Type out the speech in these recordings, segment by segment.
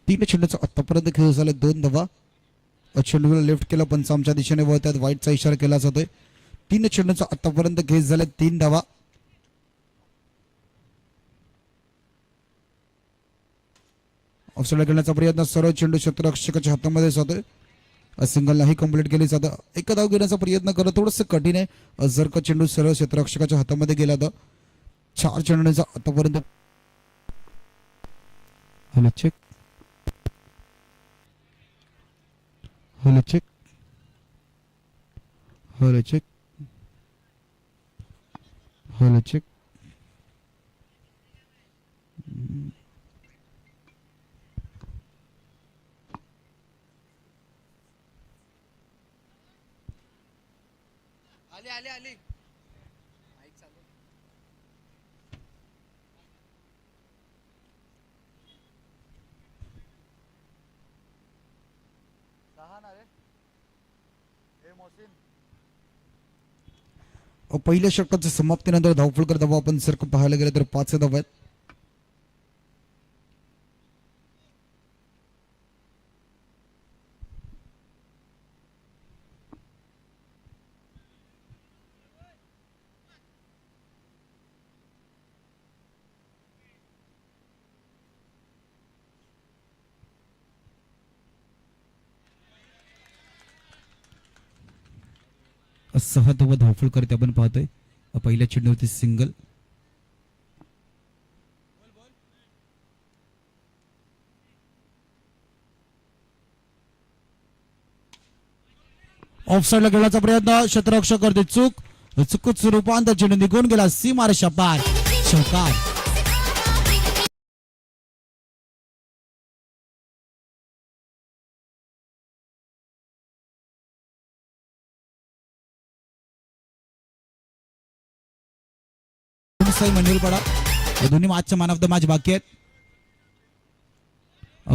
3 चेंडूचा आतापर्यंत खेळ झाला 2 धावा. चेंडूला लेफ्ट केला पंचामच्या दिशेने वळतात वाईटचा इशारा केला जातोय. 3 चेंडूचा आतापर्यंत खेळ झाला 3 धावा. ऑफसाईड खेळण्याचा प्रयत्न सरळ चेंडू क्षेत्ररक्षकाच्या हातामध्ये जातोय. सिंगल नाही कंप्लीट केली जातं. एक धाव घेण्याचा प्रयत्न करणं थोडंसं कठीण आहे. जर का चेंडू सरळ क्षेत्ररक्षकाच्या हातामध्ये गेला तर 4 चेंडूचा आतापर्यंत hello check hello check hello check hello check आली आली आली माईक चालू. सहा ना रे हे मोहसिन. पहिल्या षटकाच्या समाप्तीनंतर धावफलकर धावा आपण जर का पाहायला गेलं तर 5 धावा आहेत. सहा धावा धावफलकर ते आपण पाहतोय. पहिल्या चेंडूवरती सिंगल. ऑफसाईडला खेळण्याचा प्रयत्न क्षेत्ररक्षक करते चुकूच रूपांतर चेंडू निघून गेला सीमारेषा पार. चौकार. मंडलपाडा हे दोन्ही मॅचचा मॅन ऑफ द मॅच बाकी आहेत.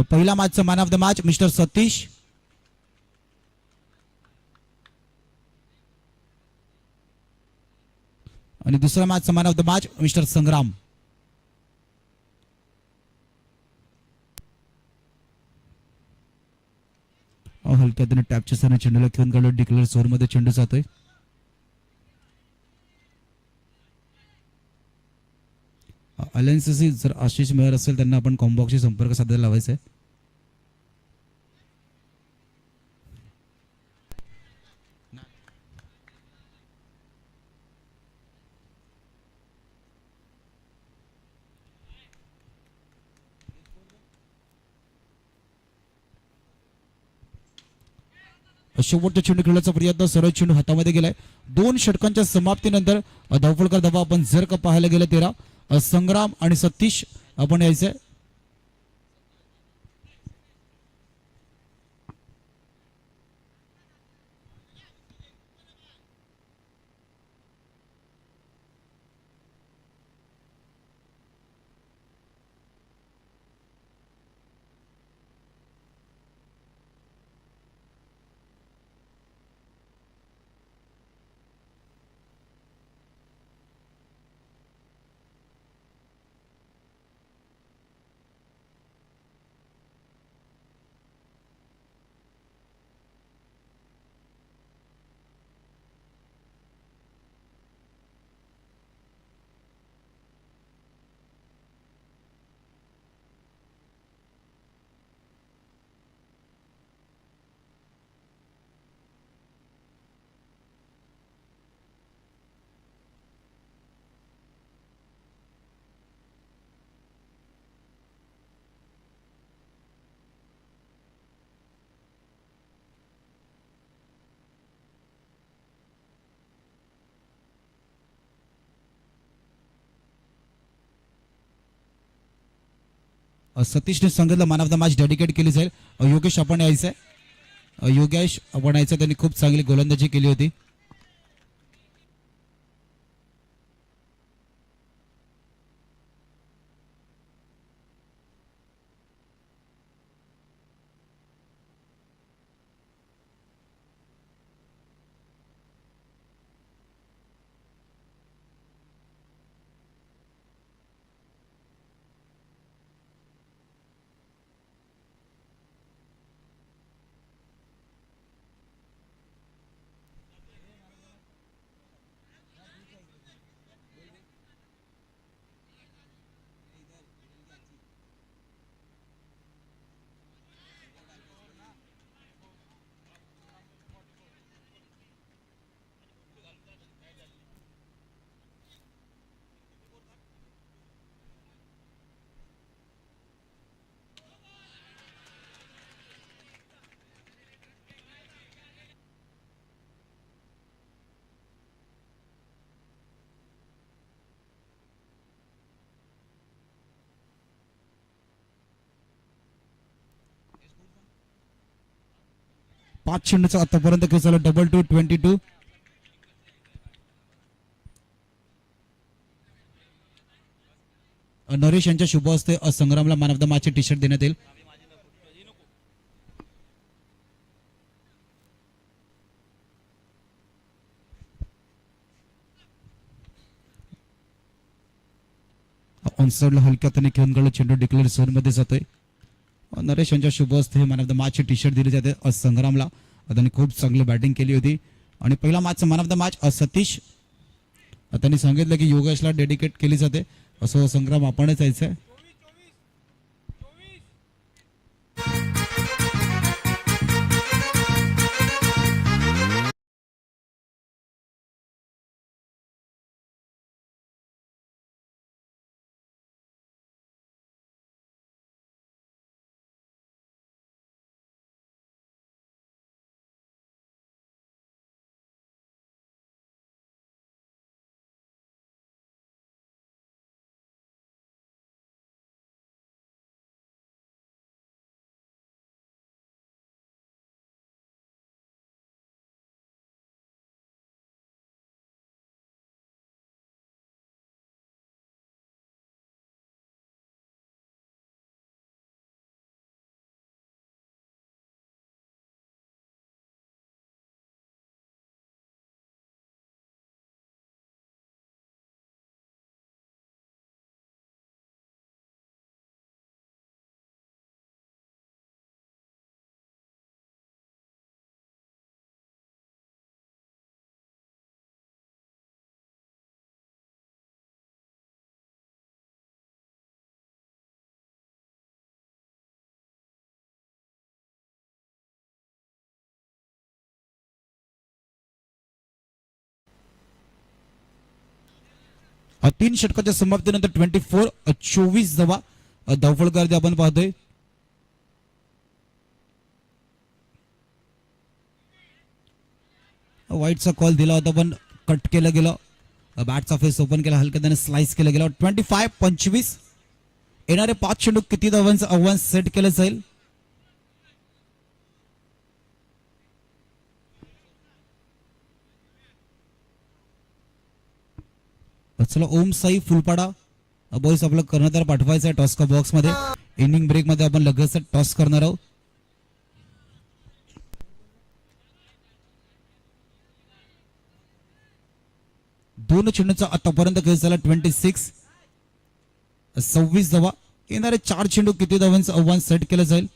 पहिला मॅचचा man of the match mister Satish. आणि दुसरा मॅचचा man of the match mister Sangram. हलक्या टॅपच्या सर चेंडूला खेळून काढलं. डिक्लेअर झोन मध्ये चेंडू जातोय. अलायन्सशी जर आशिष मेहर असेल त्यांना आपण कॉम्बॉक्सशी संपर्क साधायला लावायचा आहे. शेवटच्या चेंडू खेळण्याचा प्रयत्न सरळ चेंडू हातामध्ये गेलाय. 2 षटकांच्या समाप्तीनंतर धावफलकर धावा आपण जर का पाहायला गेलं 13. संग्राम आणि सतीश आपण यायचंय. सतीशने सांगितलं man of the match dedicate केली जाईल. योगेश आपण यायचंय. योगेश आपण यायचं. त्यांनी खूप चांगली गोलंदाजी केली होती. 5 चेंडूचा आतापर्यंत खेळ झाला. 22-22. नरेश यांच्या शुभ हस्ते संग्रामला man of the match T shirt देण्यात येईल. ऑनसाइडला हलक्या हाताने घेऊन गेला चेंडू डिक्लेअर झोन मध्ये जातोय. नरेश यांच्या शुभ हस्ते man of the match T shirt दिली जाते संग्रामला. त्यांनी खूप चांगली बॅटिंग केली होती आणि पहिला match man of the match Satish त्यांनी सांगितलं की योगेशला डेडिकेट केली जाते. असं संग्राम आपणच यायचंय. तीन षटकाच्या समाप्तीनंतर 24 धावा धावफलकार्य आपण पाहतोय. वाईटचा कॉल दिला होता पण कट केलं गेलं. बॅटचा फेस ओपन केला, हलक्या त्याने स्लाइस केलं गेलं. 25-25. येणारे 5 चेंडू किती धावांचं आव्हान सेट केलं जाईल. चला ओम साई फुलपाडा बॉईस आपलं कर्णधार पाठवायचं आहे टॉसका बॉक्स मध्ये. इनिंग ब्रेक मध्ये आपण लगेच टॉस करणार आहोत. दोन चेंडूचा आतापर्यंत खेळ झाला. 26 धावा. येणारे 4 चेंडू किती धावांचं आव्हान सेट केलं जाईल.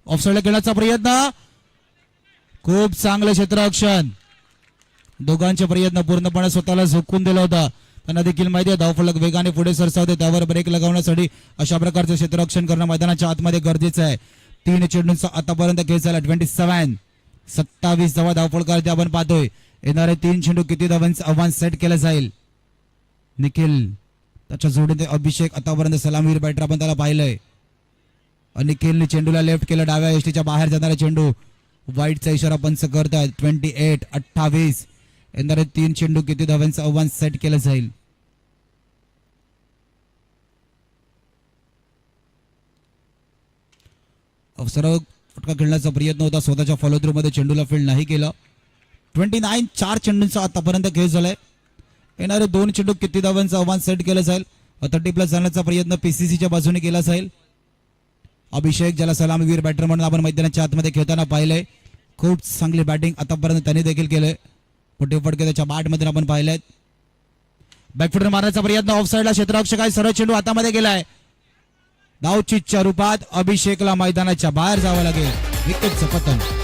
ऑफसाईडला खेळण्याचा प्रयत्न. खूप चांगलं क्षेत्ररक्षण. दोघांचे प्रयत्न पूर्णपणे स्वतःला झोकून दिला होता. त्यांना देखील माहिती आहे धावफलक वेगाने पुढे सरसावते, त्यावर ब्रेक लगावण्यासाठी अशा प्रकारचे क्षेत्ररक्षण करणं मैदानाच्या आतमध्ये गरजेचं आहे. 3 चेंडूंचा आतापर्यंत खेळ झाला. 27 धावा धावफलकार्य आपण पाहतोय. येणारे 3 चेंडू किती धावांचं आव्हान सेट केलं जाईल. निखिल त्याच्या जोडीने अभिषेक आतापर्यंत सलामीवीर बॅटर आपण त्याला पाहिलंय. निखिलने चेंडूला लेफ्ट केलं. डाव्या यष्टीच्या बाहेर जाणारा चेंडू. वाईटचा इशारा पंच करतात. 28 येणारे 3 चेंडू किती धावांचं आव्हान सेट केलं जाईल. सर्व फटका खेळण्याचा प्रयत्न होता, स्वतःच्या फॉलो थ्रू मध्ये चेंडूला फील्ड नाही केलं. 29 4 चेंडूंचा आतापर्यंत खेळ झालाय. येणारे 2 चेंडू किती धावांचं आव्हान सेट केलं जाईल. 30+ जाण्याचा प्रयत्न पीसीसीच्या बाजूने केला जाईल. अभिषेक ज्याला सलामीवीर बॅटर म्हणून आपण मैदानाच्या आतमध्ये खेळताना पाहिलंय. खूप चांगली बॅटिंग आतापर्यंत त्यांनी देखील केलंय. फटे फटके त्याच्या बॅट मध्ये आपण पाहिलेत. बॅकफुटर मारण्याचा प्रयत्न ऑफसाईडला क्षेत्ररक्षक आहे. सरळ चेंडू हातामध्ये गेलाय. धावचीच्या रूपात अभिषेकला मैदानाच्या बाहेर जावं लागेल. विकेटचं पतन.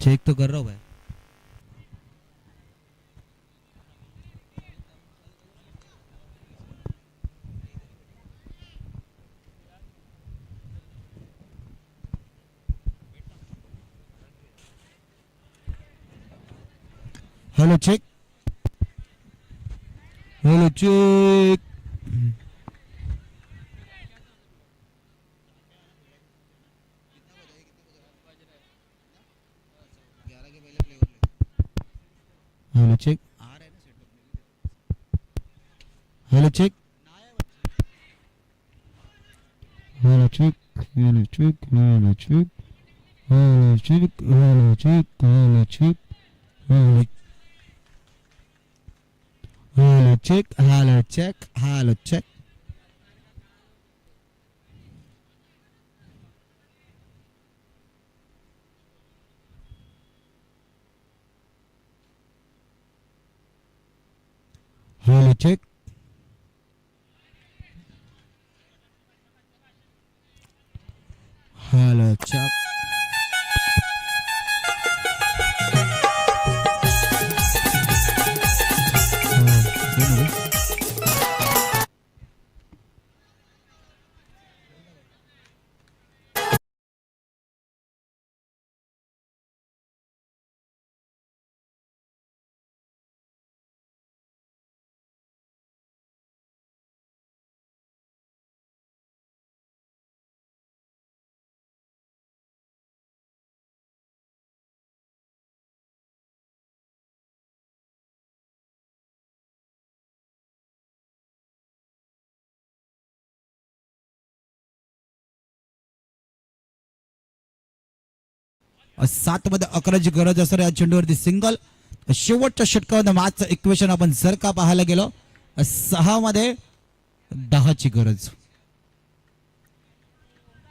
चेक तो कर रहा हूँ भाई. Hello check. Hello check. Hello check. Hello check. Hello check. Hello check. Hello check. Hello check. Hello check. Hello check. Hello hello check. Hello check. Hello check. Hello check. Hello check. सात मध्ये 11ची गरज असणार या चेंडूवरती single. शेवटच्या षटकामध्ये मॅचचं equation आपण जर का पाहायला गेलो 6 मध्ये 10ची गरज.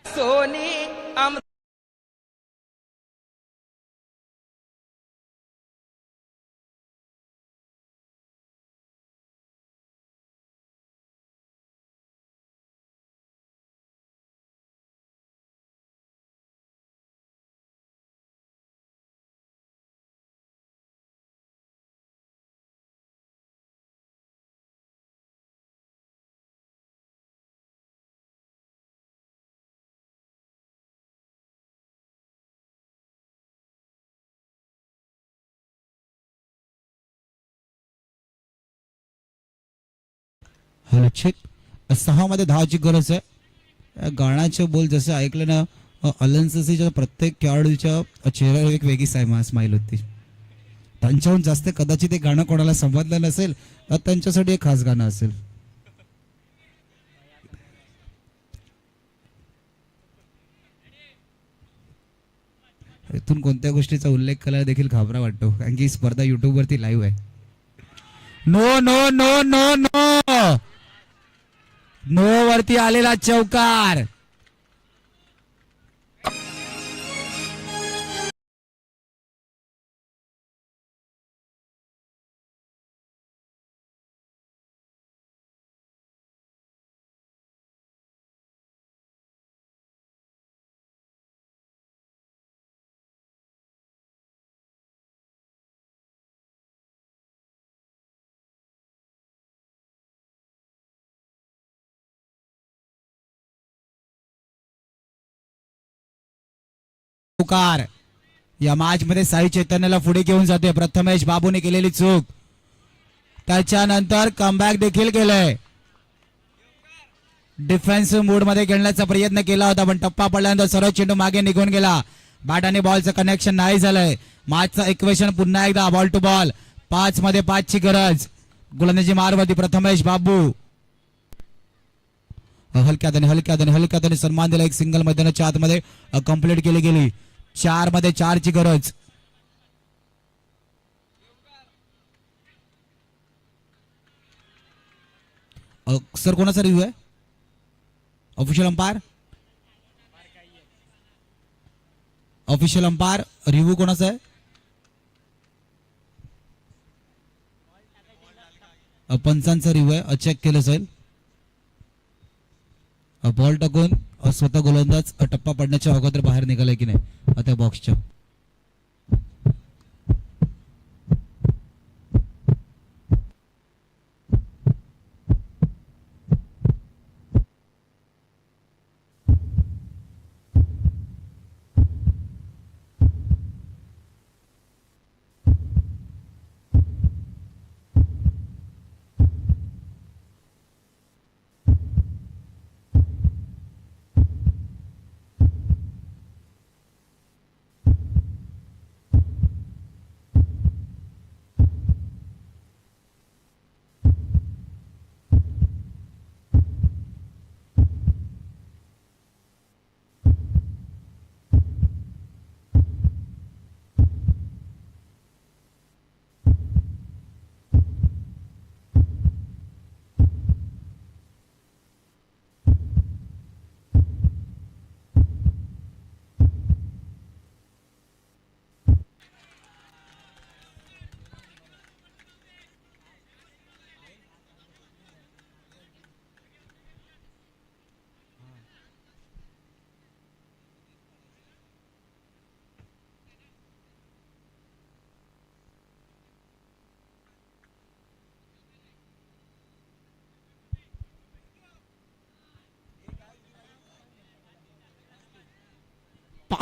सोनी आम हेलो चेक. 6 मध्ये 10ची गरज आहे. या गाण्याचे बोल जसे ऐकले ना अलेन्सच्या प्रत्येक खेळाडूच्या चेहऱ्यावर एक वेगळी स्माईल होती. त्यांच्याहून जास्त कदाचित ते गाणं कोणाला समजलं नसेल तर त्यांच्यासाठी एक खास गाणं असेल. इथून कोणत्या गोष्टीचा उल्लेख करायला देखील घाबरा वाटतो कारण की ही स्पर्धा युट्यूब वरती लाईव्ह आहे. No no no no no no वरती आलेला चौकार. चौकार या मॅच मध्ये साई चैतन्यला पुढे घेऊन जाते. प्रथमेश बाबूने केलेली चूक त्याच्यानंतर कमबॅक देखील केलंय. डिफेन्सिव्ह मूड मध्ये खेळण्याचा प्रयत्न केला होता पण टप्पा पडल्यानंतर सरळ चेंडू मागे निघून गेला. बॅट आणि बॉलचं कनेक्शन नाही झालंय. मॅचचा इक्वेशन पुन्हा एकदा बॉल टू बॉल. 5 मध्ये 5ची गरज. गोलंदाजी मारवती प्रथमेश बाबू. हलक्यात सन्मान दिला. एक सिंगल मैदानाच्या आतमध्ये कंप्लीट केली गेली. 4 मध्ये 4ची गरज. सर कोणाचा रिव्ह्यू आहे? Official umpire. Official umpire review कोणाचा आहे? पंचांचा रिव्ह्यू आहे. चेक केलं जाईल. बॉल टाकून स्वतः गोलंदाज टप्पा पडण्याच्या अगोदर बाहेर निघालाय की नाही त्या बॉक्सच्या.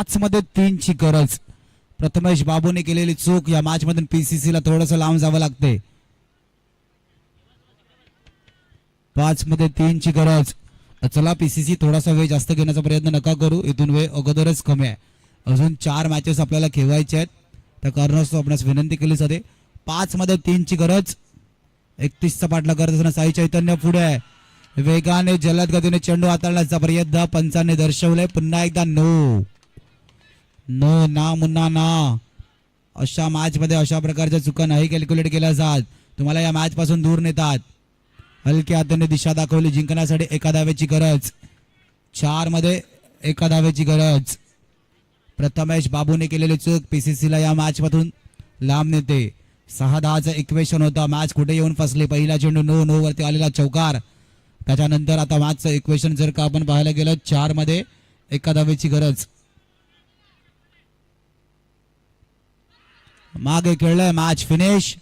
5 मध्ये 3 ची गरज. प्रथमेश बाबूने केलेली चूक. या मॅच मधून पीसीसी ला थोडस लांब जावं लागते. 5 मध्ये 3 ची गरज. चला पीसीसी थोडासा वेळ जास्त घेण्याचा प्रयत्न नका करू. इथून वेळ अगोदरच कमी आहे. अजून 4 मॅचेस आपल्याला खेळवायचे आहेत. त्या कारणास्तव आपणास विनंती केली जाते. 5 मध्ये 3 ची गरज. 31 चा पाठला करत असताना साई चैतन्य पुढे आहे. वेगाने जलद गतीने चेंडू हाताळण्याचा प्रयत्न पंचांनी दर्शवलाय. पुन्हा एकदा नो नो ना मुन्ना ना. अशा मॅच मध्ये अशा प्रकारच्या चुका नाही कॅल्क्युलेट केल्या जात. तुम्हाला या मॅच पासून दूर नेतात. हलक्या हाताने दिशा दाखवली. जिंकण्यासाठी एका धावेची गरज. 4 मध्ये एका धावेची गरज. प्रथमेश बाबूने केलेली चूक पीसीसी ला या मॅच मधून लांब नेते. 6-10चं इक्वेशन होता. मॅच कुठे येऊन फसले. पहिला चेंडू नो नो वरती आलेला चौकार. त्याच्यानंतर आता मॅचचं इक्वेशन जर का आपण पाहायला गेलं 4 मध्ये एका धावेची गरज. मागे खेळलंय. Match finish.